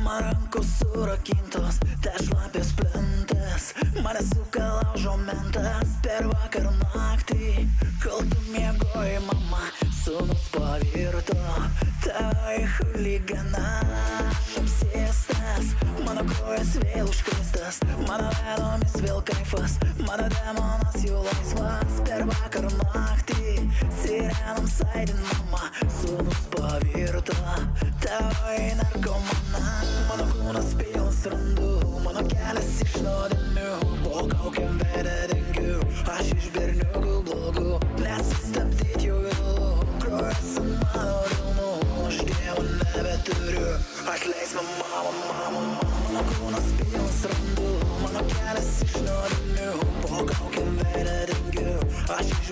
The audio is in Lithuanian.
Man rankos surakintos, te šlapios plentas, mane suka laužo mentas per vakar naktį. Kol tu miegoji, mama, sūnus pavirto tavai chuligana. Apsėstas, mano kojas vėl užkristas, mano venomis vėl kaifas, mano demonas jau laisvas. Per vakar naktį sirenom saidin, mama, sūnus pavirto tavai narkomana. Mano kūnas pilnas randų, mano kelias iš nuodėmių, po kaukiam veidą dengiu, aš iš berniukų blogų, nesustabdyt jau vėlu, kraujas ant mano delnų, aš dievo nebeturiu, atleis man mama, mama. Mano kūnas pilnas randų, mano kelias iš nuodėmių, po kaukiam veidą dengiu, aš iš